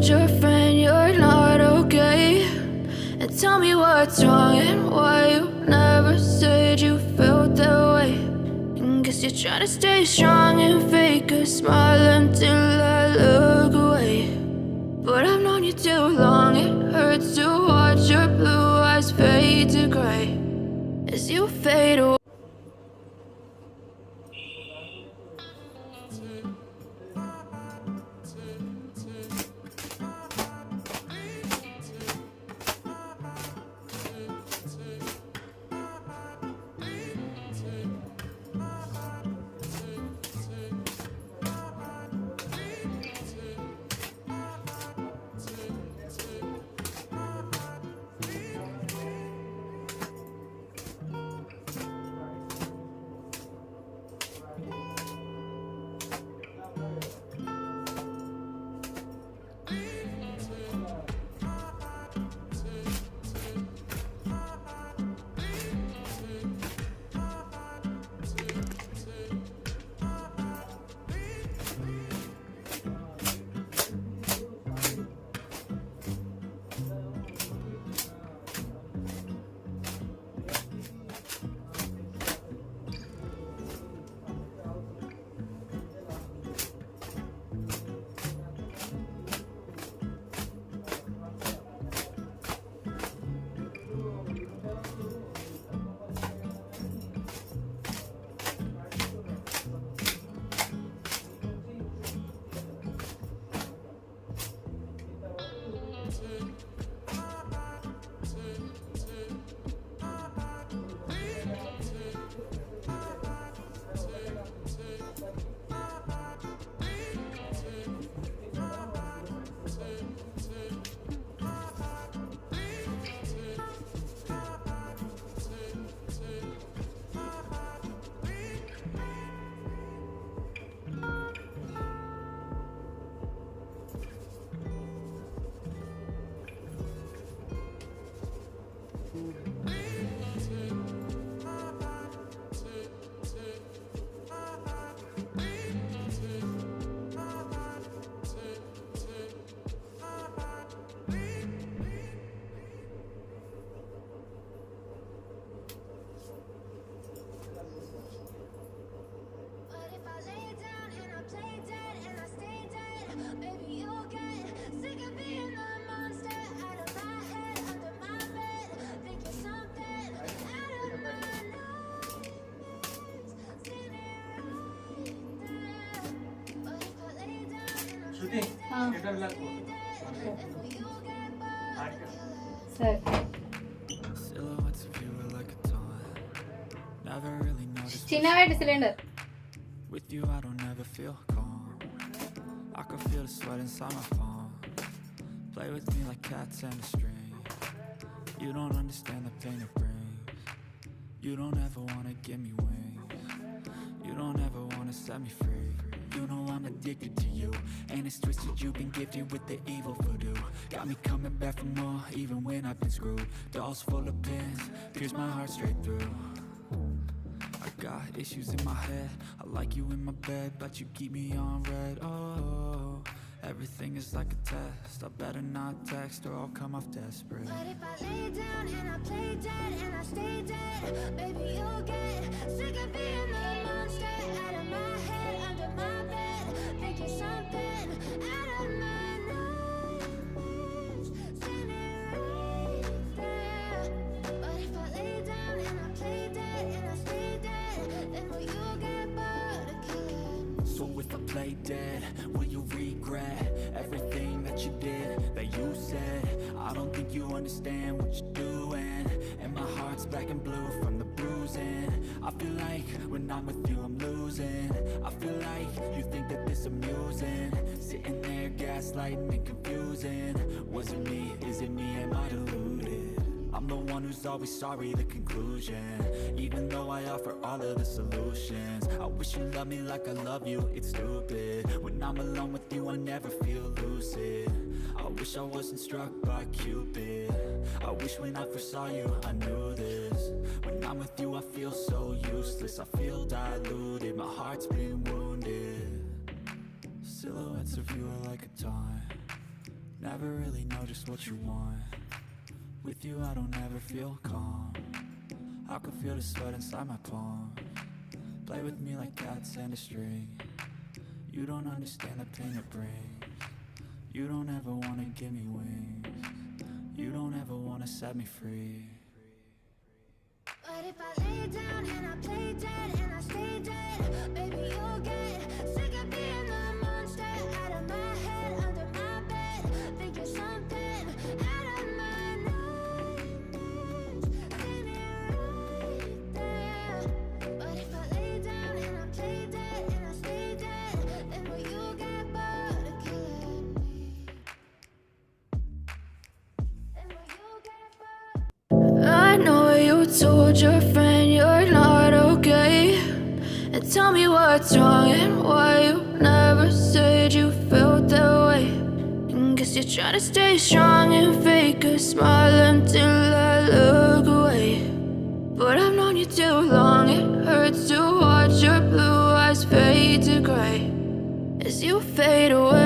told your friend you're not okay, and tell me what's wrong and why you never said you felt that way. And guess you're trying to stay strong and fake a smile until I look away. But I've known you too long, it hurts to watch your blue eyes fade to gray as you fade away. సరే చిన్న పెట్టి cylinder. With you I don't ever feel calm. I can feel the sweat inside my palm. Play with me like cats and a string. You don't understand the pain it brings. You don't ever wanna give me wings. You don't ever wanna set me free. You know I'm addicted to you, and it's twisted, you've been gifted with the evil voodoo. Got me coming back for more, even when I've been screwed. Dolls full of pins, pierce my heart straight through. I got issues in my head, I like you in my bed, but you keep me on red. Oh, everything is like a test, I better not text or I'll come off desperate. But if I lay down and I play dead and I stay dead, baby you'll get sick of being the monster out of my head, under my bed, thinking something out of my nightmares, standing right there. But if I lay down and I play dead and I stay dead, then will you get bored of killing? So if I play dead, will you regret everything that you did, that you said? I don't think you understand what you're doing, and my heart's black and blue from the bruising. I feel like when I'm with you I'm losing. I feel like you think that this amusing, sitting there gaslighting and confusing. Was it me? Is it me? Am I deluded? I'm the one who's always sorry, the conclusion. Even though I offer all of the solutions, I wish you loved me like I love you, it's stupid. When I'm alone with you I never feel lucid. I wish I wasn't struck by Cupid. I wish when I first saw you I knew this. When I'm with you I feel so useless, I feel diluted, my heart's been wounded. Silhouettes of you are like a taunt, Never really know just what you want. With you I don't ever feel calm. I can feel the sweat inside my palm. Play with me like cats and a string. You don't understand the pain it brings. You don't ever wanna give me wings. You don't ever wanna set me free. But if I lay down and I play dead and I stay dead, baby you'll get sick of being the monster out of my head, under my bed, thinking something out of my nightmares. Leave me right there. But if I lay down and I play dead and I stay dead, then will you get bored of killing me? Then will you get bored? I know you told your friend you're not okay, and tell me what's wrong and why you never said you felt that way. And guess you're trying to stay strong and fake a smile until I look away. But I've known you too long, it hurts to watch your blue eyes fade to gray as you fade away.